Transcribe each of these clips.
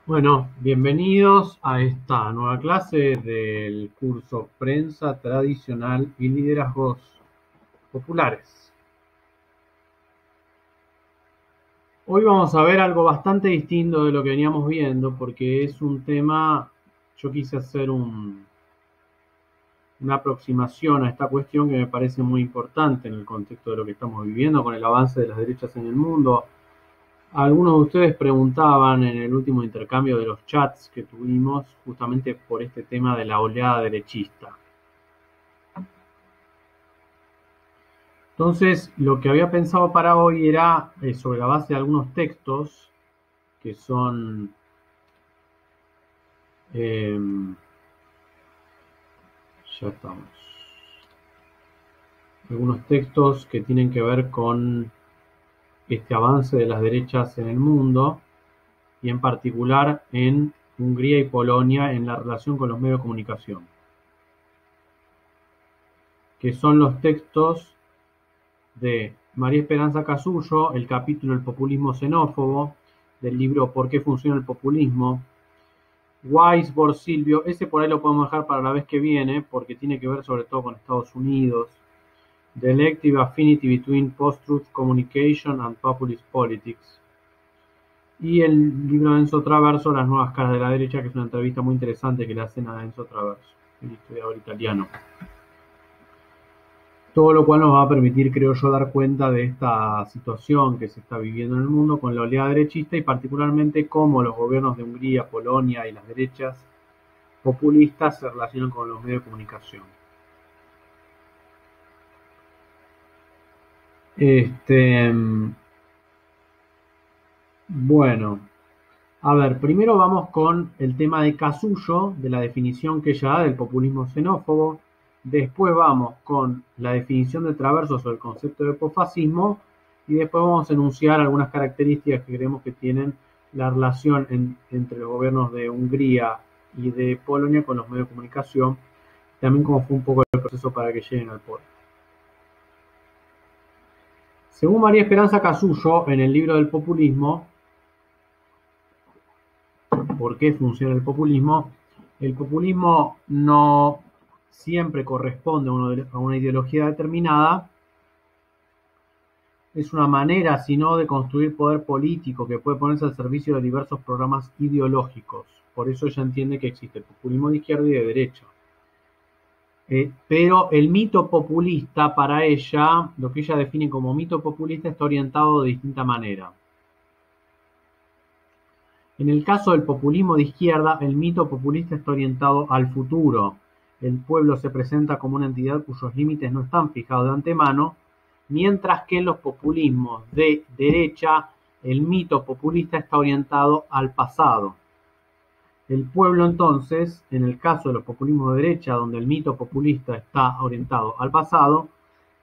Bueno, bienvenidos a esta nueva clase del curso Prensa Tradicional y Liderazgos Populares. Hoy vamos a ver algo bastante distinto de lo que veníamos viendo porque es un tema, yo quise hacer una aproximación a esta cuestión que me parece muy importante en el contexto de lo que estamos viviendo con el avance de las derechas en el mundo. Algunos de ustedes preguntaban en el último intercambio de los chats que tuvimos justamente por este tema de la oleada derechista. Entonces, lo que había pensado para hoy era sobre la base de algunos textos que son ya estamos. Algunos textos que tienen que ver con este avance de las derechas en el mundo y en particular en Hungría y Polonia en la relación con los medios de comunicación, que son los textos de María Esperanza Casullo, el capítulo El populismo xenófobo, del libro ¿Por qué funciona el populismo? Weisbord, Silvio, ese por ahí lo podemos dejar para la vez que viene, porque tiene que ver sobre todo con Estados Unidos. The Elective Affinity Between Post-Truth Communication and Populist Politics. Y el libro de Enzo Traverso, Las nuevas caras de la derecha, que es una entrevista muy interesante que le hacen a Enzo Traverso, el historiador italiano. Todo lo cual nos va a permitir, creo yo, dar cuenta de esta situación que se está viviendo en el mundo con la oleada derechista y particularmente cómo los gobiernos de Hungría, Polonia y las derechas populistas se relacionan con los medios de comunicación. Bueno, a ver, primero vamos con el tema de Casullo, de la definición que ella da del populismo xenófobo. Después vamos con la definición de Traverso sobre el concepto de posfascismo y después vamos a enunciar algunas características que creemos que tienen la relación entre los gobiernos de Hungría y de Polonia con los medios de comunicación, también cómo fue un poco el proceso para que lleguen al poder. Según María Esperanza Casullo, en el libro del populismo, ¿por qué funciona el populismo? El populismo no siempre corresponde a una ideología determinada, es una manera, sino de construir poder político que puede ponerse al servicio de diversos programas ideológicos. Por eso ella entiende que existe el populismo de izquierda y de derecha. Pero el mito populista, para ella, lo que ella define como mito populista, está orientado de distinta manera. En el caso del populismo de izquierda, el mito populista está orientado al futuro. El pueblo se presenta como una entidad cuyos límites no están fijados de antemano, mientras que en los populismos de derecha, el mito populista está orientado al pasado. El pueblo, entonces, en el caso de los populismos de derecha, donde el mito populista está orientado al pasado,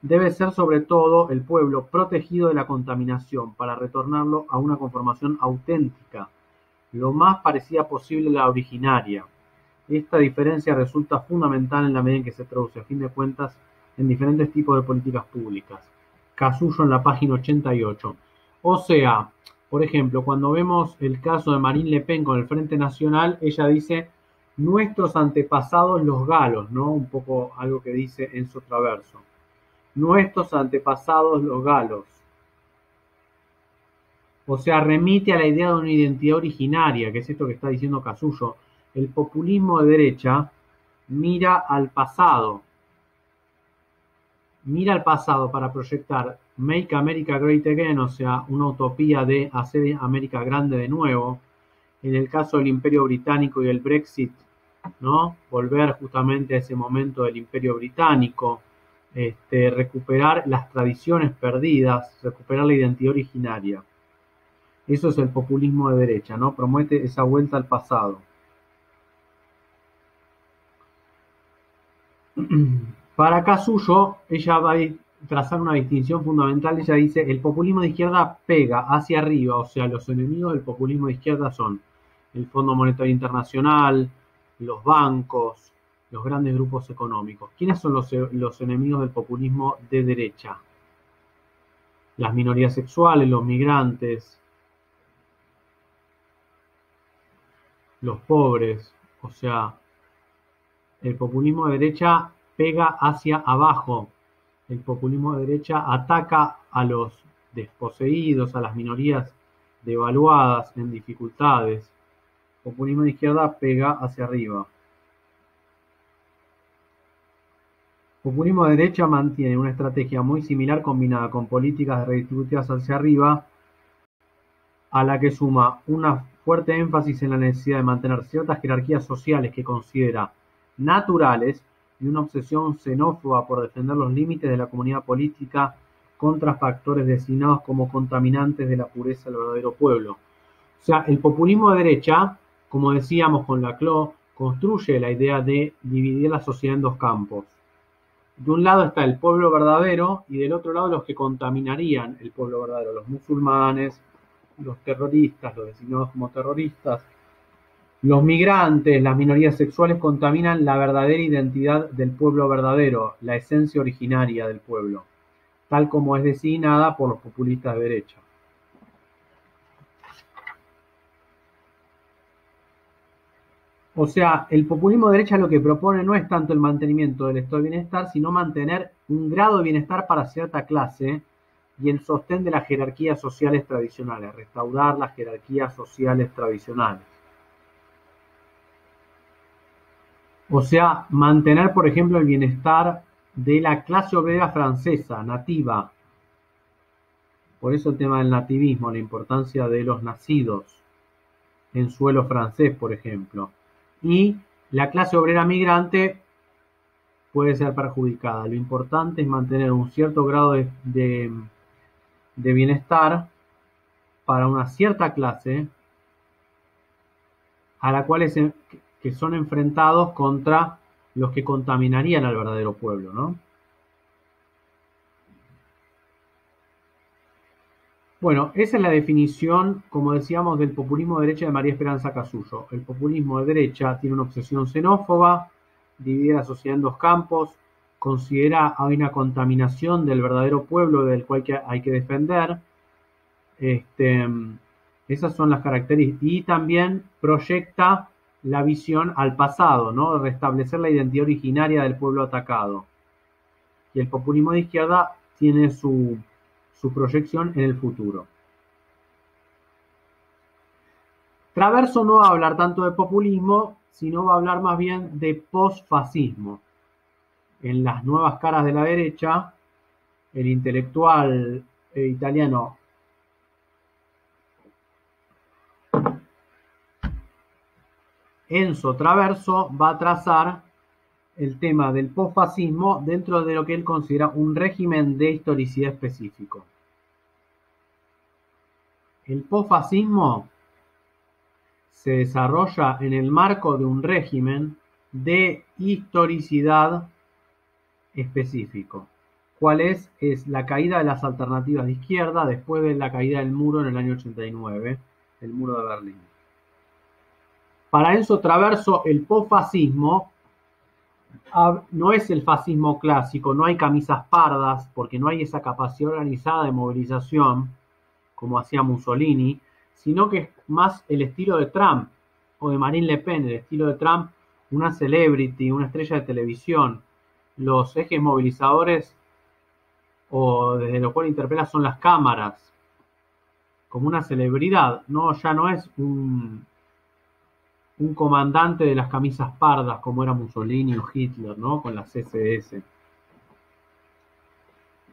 debe ser sobre todo el pueblo protegido de la contaminación para retornarlo a una conformación auténtica, lo más parecida posible a la originaria. Esta diferencia resulta fundamental en la medida en que se traduce, a fin de cuentas, en diferentes tipos de políticas públicas. Casullo en la página 88. O sea, por ejemplo, cuando vemos el caso de Marine Le Pen con el Frente Nacional, ella dice, nuestros antepasados los galos, ¿no? Un poco algo que dice Enzo Traverso. Nuestros antepasados los galos. O sea, remite a la idea de una identidad originaria, que es esto que está diciendo Casullo. El populismo de derecha mira al pasado para proyectar Make America Great Again, o sea, una utopía de hacer América grande de nuevo. En el caso del Imperio Británico y el Brexit, ¿no? Volver justamente a ese momento del Imperio Británico, recuperar las tradiciones perdidas, recuperar la identidad originaria. Eso es el populismo de derecha, ¿no? Promueve esa vuelta al pasado. Para Casullo, ella va a trazar una distinción fundamental. Ella dice, el populismo de izquierda pega hacia arriba, o sea, los enemigos del populismo de izquierda son el Fondo Monetario Internacional, los bancos, los grandes grupos económicos. ¿Quiénes son los enemigos del populismo de derecha? Las minorías sexuales, los migrantes. los pobres. O sea, el populismo de derecha pega hacia abajo. El populismo de derecha ataca a los desposeídos, a las minorías devaluadas, en dificultades. El populismo de izquierda pega hacia arriba. El populismo de derecha mantiene una estrategia muy similar combinada con políticas redistributivas hacia arriba, a la que suma una fuerte énfasis en la necesidad de mantener ciertas jerarquías sociales que considera naturales y una obsesión xenófoba por defender los límites de la comunidad política contra factores designados como contaminantes de la pureza del verdadero pueblo. O sea, el populismo de derecha, como decíamos con Laclau, construye la idea de dividir la sociedad en dos campos. De un lado está el pueblo verdadero y del otro lado los que contaminarían el pueblo verdadero, los musulmanes, los terroristas, los designados como terroristas, los migrantes, las minorías sexuales contaminan la verdadera identidad del pueblo verdadero, la esencia originaria del pueblo, tal como es designada por los populistas de derecha. O sea, el populismo de derecha lo que propone no es tanto el mantenimiento del estado de bienestar, sino mantener un grado de bienestar para cierta clase y el sostén de las jerarquías sociales tradicionales, restaurar las jerarquías sociales tradicionales. O sea, mantener, por ejemplo, el bienestar de la clase obrera francesa, nativa. Por eso el tema del nativismo, la importancia de los nacidos en suelo francés, por ejemplo. Y la clase obrera migrante puede ser perjudicada. Lo importante es mantener un cierto grado de bienestar para una cierta clase a la cual que son enfrentados contra los que contaminarían al verdadero pueblo, ¿no? Bueno, esa es la definición, como decíamos, del populismo de derecha de María Esperanza Casullo. El populismo de derecha tiene una obsesión xenófoba, divide la sociedad en dos campos, considera hay una contaminación del verdadero pueblo del cual hay que defender. Esas son las características. Y también proyecta la visión al pasado, ¿no? De restablecer la identidad originaria del pueblo atacado. Y el populismo de izquierda tiene su proyección en el futuro. Traverso no va a hablar tanto de populismo, sino va a hablar más bien de posfascismo. En Las nuevas caras de la derecha, el intelectual italiano Enzo Traverso va a trazar el tema del posfascismo dentro de lo que él considera un régimen de historicidad específico. El posfascismo se desarrolla en el marco de un régimen de historicidad específico. ¿Cuál es? Es la caída de las alternativas de izquierda después de la caída del muro en el año 89, el muro de Berlín. Para Enzo Traverso, el posfascismo no es el fascismo clásico, no hay camisas pardas, porque no hay esa capacidad organizada de movilización, como hacía Mussolini, sino que es más el estilo de Trump o de Marine Le Pen, el estilo de Trump, una celebrity, una estrella de televisión. Los ejes movilizadores o desde los cuales interpela son las cámaras, como una celebridad. No, ya no es un comandante de las camisas pardas como era Mussolini o Hitler, ¿no? Con las SS.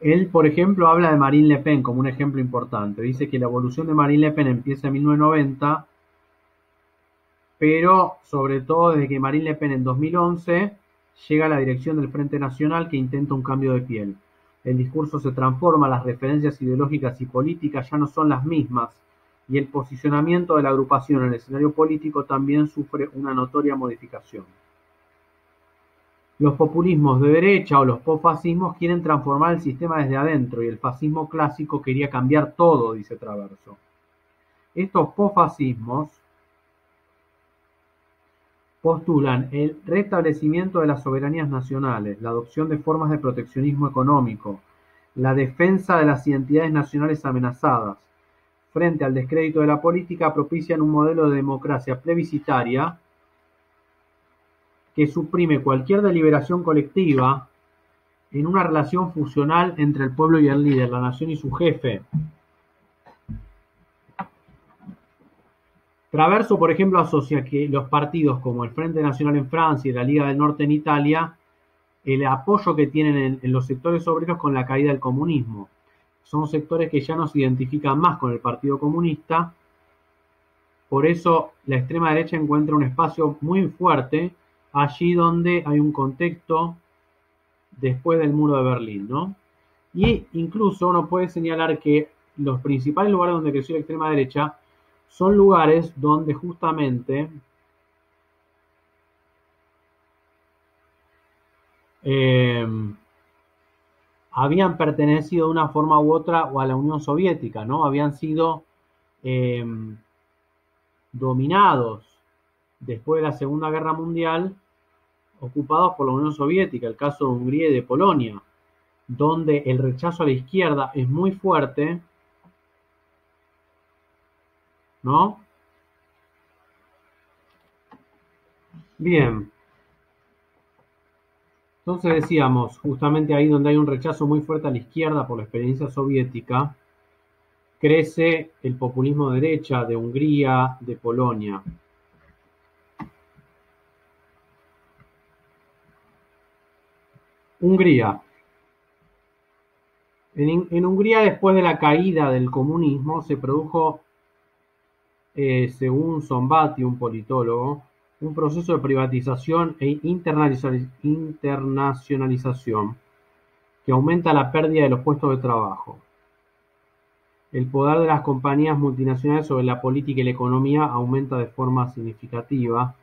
Él, por ejemplo, habla de Marine Le Pen como un ejemplo importante. Dice que la evolución de Marine Le Pen empieza en 1990, pero sobre todo desde que Marine Le Pen en 2011 llega a la dirección del Frente Nacional que intenta un cambio de piel. El discurso se transforma, las referencias ideológicas y políticas ya no son las mismas, y el posicionamiento de la agrupación en el escenario político también sufre una notoria modificación. Los populismos de derecha o los posfascismos quieren transformar el sistema desde adentro y el fascismo clásico quería cambiar todo, dice Traverso. Estos posfascismos postulan el restablecimiento de las soberanías nacionales, la adopción de formas de proteccionismo económico, la defensa de las identidades nacionales amenazadas, frente al descrédito de la política, propician un modelo de democracia plebiscitaria que suprime cualquier deliberación colectiva en una relación funcional entre el pueblo y el líder, la nación y su jefe. Traverso, por ejemplo, asocia que los partidos como el Frente Nacional en Francia y la Liga del Norte en Italia, el apoyo que tienen en los sectores obreros con la caída del comunismo. Son sectores que ya no se identifican más con el Partido Comunista, por eso la extrema derecha encuentra un espacio muy fuerte allí donde hay un contexto después del muro de Berlín, ¿no? Y incluso uno puede señalar que los principales lugares donde creció la extrema derecha son lugares donde justamente habían pertenecido de una forma u otra o a la Unión Soviética, ¿no? Habían sido eh, dominados después de la Segunda Guerra Mundial, ocupados por la Unión Soviética, el caso de Hungría y de Polonia, donde el rechazo a la izquierda es muy fuerte, ¿no? Bien, entonces decíamos, justamente ahí donde hay un rechazo muy fuerte a la izquierda por la experiencia soviética, crece el populismo de derecha de Hungría, de Polonia. Hungría. En Hungría, después de la caída del comunismo, se produjo, según Zombati, un politólogo, un proceso de privatización e internacionalización que aumenta la pérdida de los puestos de trabajo. El poder de las compañías multinacionales sobre la política y la economía aumenta de forma significativa,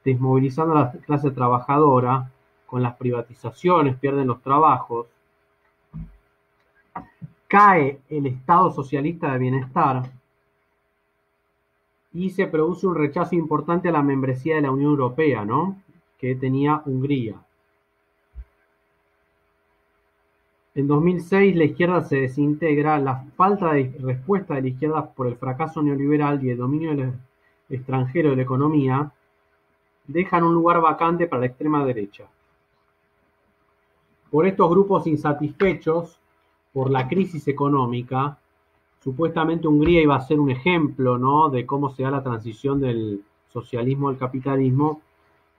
desmovilizando a la clase trabajadora. Con las privatizaciones pierden los trabajos, cae el Estado socialista de bienestar y se produce un rechazo importante a la membresía de la Unión Europea, ¿no? Que tenía Hungría. En 2006 la izquierda se desintegra, la falta de respuesta de la izquierda por el fracaso neoliberal y el dominio extranjero de la economía dejan un lugar vacante para la extrema derecha. Por estos grupos insatisfechos por la crisis económica, supuestamente Hungría iba a ser un ejemplo, ¿no?, de cómo se da la transición del socialismo al capitalismo,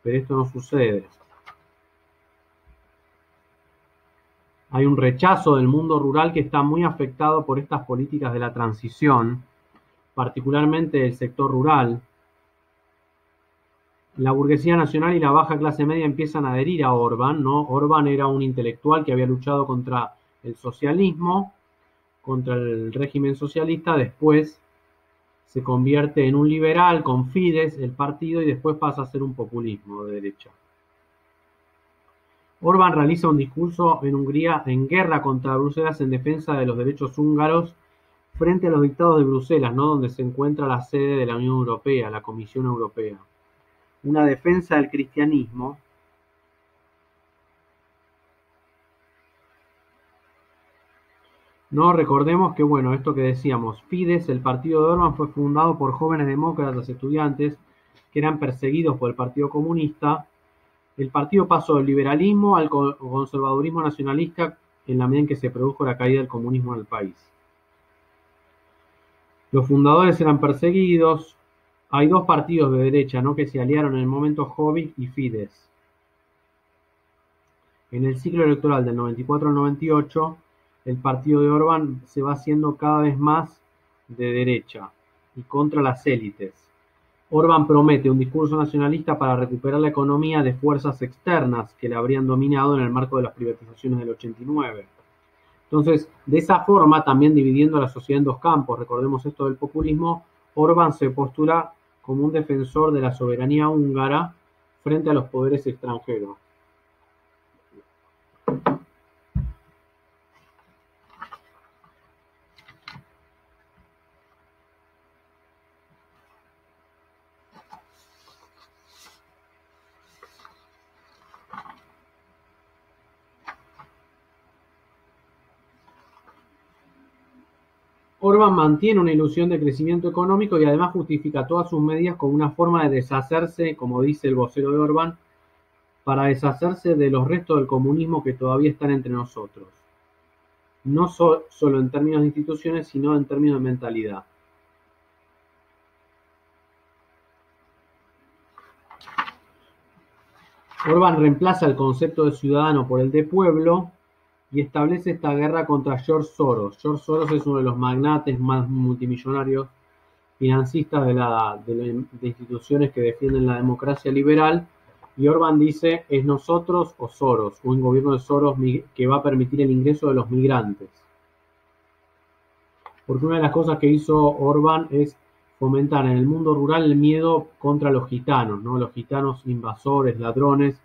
pero esto no sucede. Hay un rechazo del mundo rural que está muy afectado por estas políticas de la transición, particularmente del sector rural. La burguesía nacional y la baja clase media empiezan a adherir a Orbán, ¿no? Orbán era un intelectual que había luchado contra el socialismo, contra el régimen socialista, después se convierte en un liberal con Fidesz, el partido, y después pasa a ser un populismo de derecha. Orbán realiza un discurso en Hungría en guerra contra Bruselas en defensa de los derechos húngaros frente a los dictados de Bruselas, ¿no?, donde se encuentra la sede de la Unión Europea, la Comisión Europea. Una defensa del cristianismo. No, recordemos que, bueno, esto que decíamos, Fidesz, el partido de Orbán, fue fundado por jóvenes demócratas estudiantes que eran perseguidos por el Partido Comunista. El partido pasó del liberalismo al conservadurismo nacionalista en la medida en que se produjo la caída del comunismo en el país. Los fundadores eran perseguidos. Hay dos partidos de derecha, ¿no?, que se aliaron en el momento, Jobbik y Fidesz. En el ciclo electoral del 94 al 98, el partido de Orbán se va haciendo cada vez más de derecha y contra las élites. Orbán promete un discurso nacionalista para recuperar la economía de fuerzas externas que la habrían dominado en el marco de las privatizaciones del 89. Entonces, de esa forma, también dividiendo a la sociedad en dos campos, recordemos esto del populismo, Orbán se postula como un defensor de la soberanía húngara frente a los poderes extranjeros. Orbán mantiene una ilusión de crecimiento económico y además justifica todas sus medidas como una forma de deshacerse, como dice el vocero de Orbán, para deshacerse de los restos del comunismo que todavía están entre nosotros. No solo en términos de instituciones, sino en términos de mentalidad. Orbán reemplaza el concepto de ciudadano por el de pueblo y establece esta guerra contra George Soros. George Soros es uno de los magnates más multimillonarios financistas de instituciones que defienden la democracia liberal, y Orbán dice, es nosotros o Soros, un gobierno de Soros que va a permitir el ingreso de los migrantes. Porque una de las cosas que hizo Orbán es fomentar en el mundo rural el miedo contra los gitanos, ¿no? Los gitanos invasores, ladrones,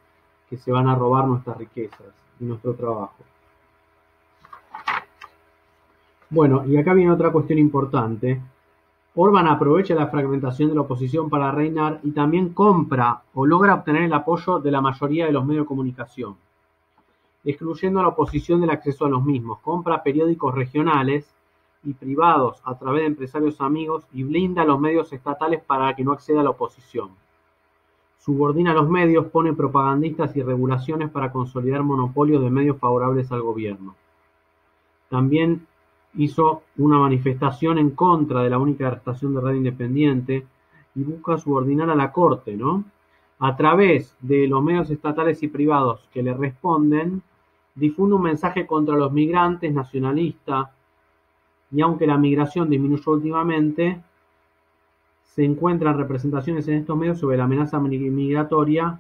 que se van a robar nuestras riquezas y nuestro trabajo. Bueno, y acá viene otra cuestión importante. Orbán aprovecha la fragmentación de la oposición para reinar y también compra o logra obtener el apoyo de la mayoría de los medios de comunicación, excluyendo a la oposición del acceso a los mismos. Compra periódicos regionales y privados a través de empresarios amigos y blinda a los medios estatales para que no acceda a la oposición. Subordina a los medios, pone propagandistas y regulaciones para consolidar monopolios de medios favorables al gobierno. También hizo una manifestación en contra de la única estación de radio independiente y busca subordinar a la corte, ¿no? A través de los medios estatales y privados que le responden, difunde un mensaje contra los migrantes, nacionalista, y aunque la migración disminuyó últimamente, se encuentran representaciones en estos medios sobre la amenaza migratoria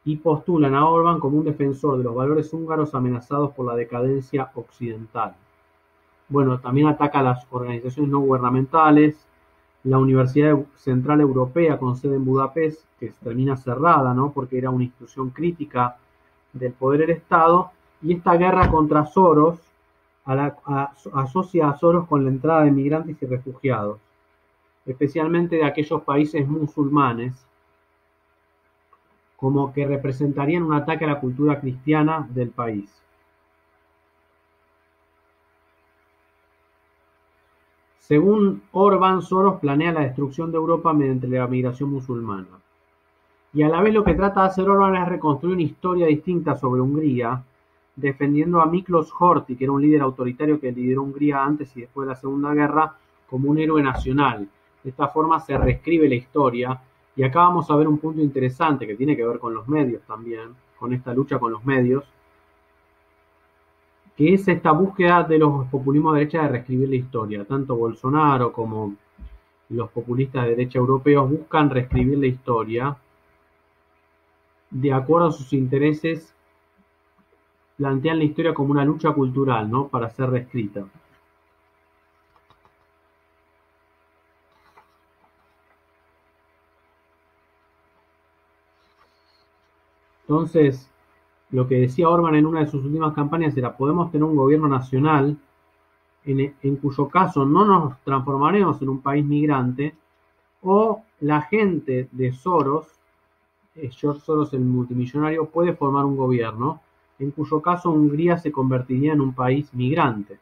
y postulan a Orbán como un defensor de los valores húngaros amenazados por la decadencia occidental. Bueno, también ataca a las organizaciones no gubernamentales, la Universidad Central Europea con sede en Budapest, que termina cerrada, ¿no? Porque era una institución crítica del poder del Estado, y esta guerra contra Soros asocia a Soros con la entrada de migrantes y refugiados, especialmente de aquellos países musulmanes, como que representarían un ataque a la cultura cristiana del país. Según Orbán, Soros planea la destrucción de Europa mediante la migración musulmana. Y a la vez lo que trata de hacer Orbán es reconstruir una historia distinta sobre Hungría, defendiendo a Miklos Horthy, que era un líder autoritario que lideró Hungría antes y después de la Segunda Guerra, como un héroe nacional. De esta forma se reescribe la historia, y acá vamos a ver un punto interesante que tiene que ver con los medios también, con esta lucha con los medios, que es esta búsqueda de los populismos de derecha de reescribir la historia. Tanto Bolsonaro como los populistas de derecha europeos buscan reescribir la historia de acuerdo a sus intereses, plantean la historia como una lucha cultural, ¿no? Para ser reescrita. Entonces, lo que decía Orbán en una de sus últimas campañas era, podemos tener un gobierno nacional en cuyo caso no nos transformaremos en un país migrante, o la gente de Soros, George Soros el multimillonario, puede formar un gobierno, en cuyo caso Hungría se convertiría en un país migrante.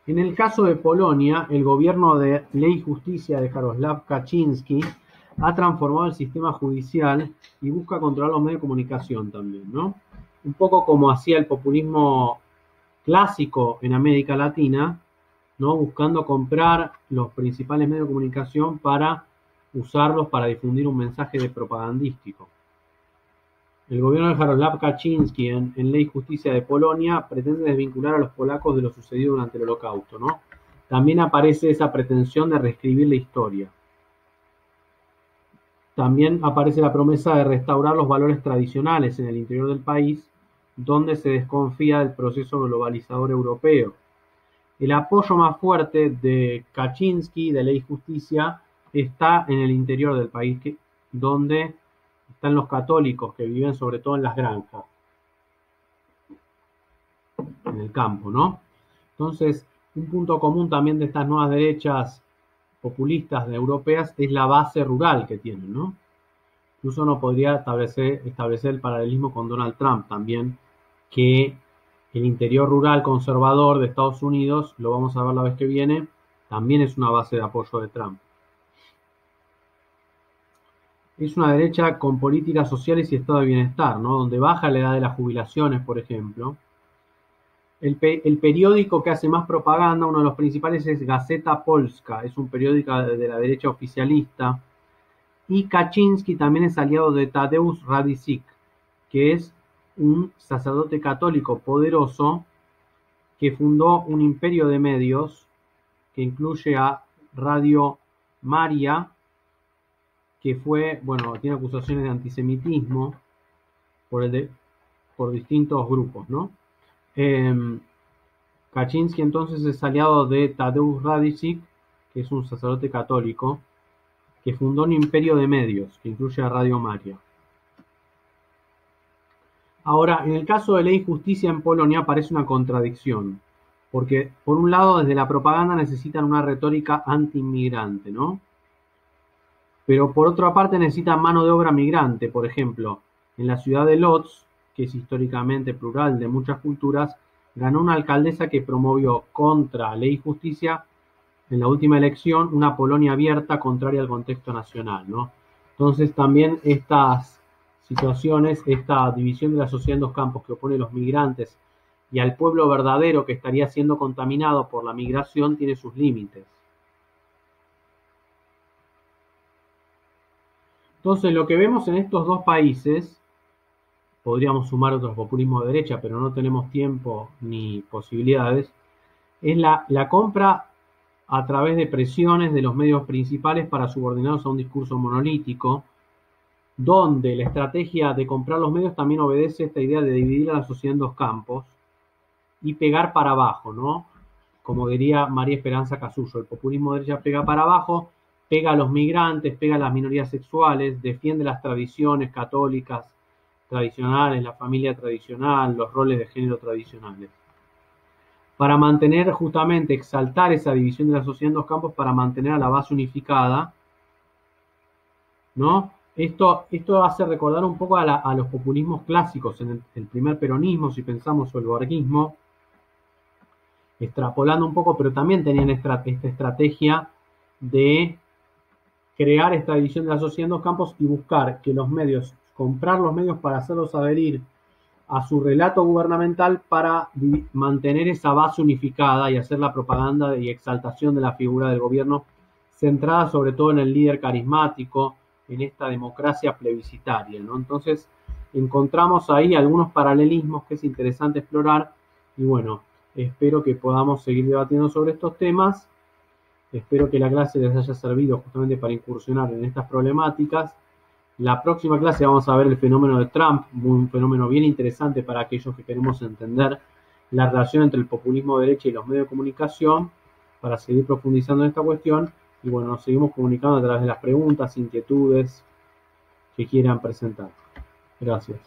En el caso de Polonia, el gobierno de Ley y Justicia de Jarosław Kaczyński ha transformado el sistema judicial y busca controlar los medios de comunicación también, ¿no? Un poco como hacía el populismo clásico en América Latina, ¿no? Buscando comprar los principales medios de comunicación para usarlos para difundir un mensaje de propagandístico. El gobierno de Jarosław Kaczyński en Ley y Justicia de Polonia pretende desvincular a los polacos de lo sucedido durante el Holocausto, ¿no? También aparece esa pretensión de reescribir la historia. También aparece la promesa de restaurar los valores tradicionales en el interior del país, donde se desconfía del proceso globalizador europeo. El apoyo más fuerte de Kaczyński, de Ley y Justicia, está en el interior del país, donde están los católicos que viven sobre todo en las granjas, en el campo, ¿no? Entonces, un punto común también de estas nuevas derechas populistas europeas es la base rural que tienen, ¿no? Incluso uno podría establecer el paralelismo con Donald Trump también, que el interior rural conservador de Estados Unidos, lo vamos a ver la vez que viene, también es una base de apoyo de Trump. Es una derecha con políticas sociales y estado de bienestar, ¿no? Donde baja la edad de las jubilaciones, por ejemplo. El periódico que hace más propaganda, uno de los principales es Gazeta Polska, es un periódico de la derecha oficialista. Y Kaczynski también es aliado de Tadeusz Radzicki, que es un sacerdote católico poderoso que fundó un imperio de medios que incluye a Radio Maria, que fue, bueno, tiene acusaciones de antisemitismo por distintos grupos, ¿no? Kaczynski entonces es aliado de Tadeusz Radzicki, que es un sacerdote católico, que fundó un imperio de medios, que incluye a Radio Maria. Ahora, en el caso de Ley y Justicia en Polonia aparece una contradicción, porque por un lado desde la propaganda necesitan una retórica anti-inmigrante, ¿no? Pero por otra parte necesitan mano de obra migrante, por ejemplo, en la ciudad de Lodz, que es históricamente plural de muchas culturas, ganó una alcaldesa que promovió contra Ley y Justicia en la última elección una Polonia abierta contraria al contexto nacional, ¿no? Entonces también estas situaciones, esta división de la sociedad en dos campos que opone a los migrantes y al pueblo verdadero que estaría siendo contaminado por la migración tiene sus límites. Entonces lo que vemos en estos dos países, podríamos sumar otros populismos de derecha, pero no tenemos tiempo ni posibilidades, es la compra a través de presiones de los medios principales para subordinarnos a un discurso monolítico, donde la estrategia de comprar los medios también obedece a esta idea de dividir a la sociedad en dos campos y pegar para abajo, ¿no? Como diría María Esperanza Casullo, el populismo de derecha pega para abajo, pega a los migrantes, pega a las minorías sexuales, defiende las tradiciones católicas tradicionales, la familia tradicional, los roles de género tradicionales. Para mantener, justamente, exaltar esa división de la sociedad en dos campos, para mantener a la base unificada, ¿no? Esto hace recordar un poco a los populismos clásicos, en el primer peronismo, si pensamos, o el borguismo, extrapolando un poco, pero también tenían esta estrategia de crear esta división de la sociedad en dos campos y buscar que los medios, comprar los medios para hacerlos adherir a su relato gubernamental para mantener esa base unificada y hacer la propaganda y exaltación de la figura del gobierno centrada sobre todo en el líder carismático, en esta democracia plebiscitaria, ¿no? Entonces encontramos ahí algunos paralelismos que es interesante explorar y bueno, espero que podamos seguir debatiendo sobre estos temas. Espero que la clase les haya servido justamente para incursionar en estas problemáticas. La próxima clase vamos a ver el fenómeno de Trump, un fenómeno bien interesante para aquellos que queremos entender la relación entre el populismo de derecha y los medios de comunicación, para seguir profundizando en esta cuestión. Y bueno, nos seguimos comunicando a través de las preguntas, inquietudes que quieran presentar. Gracias.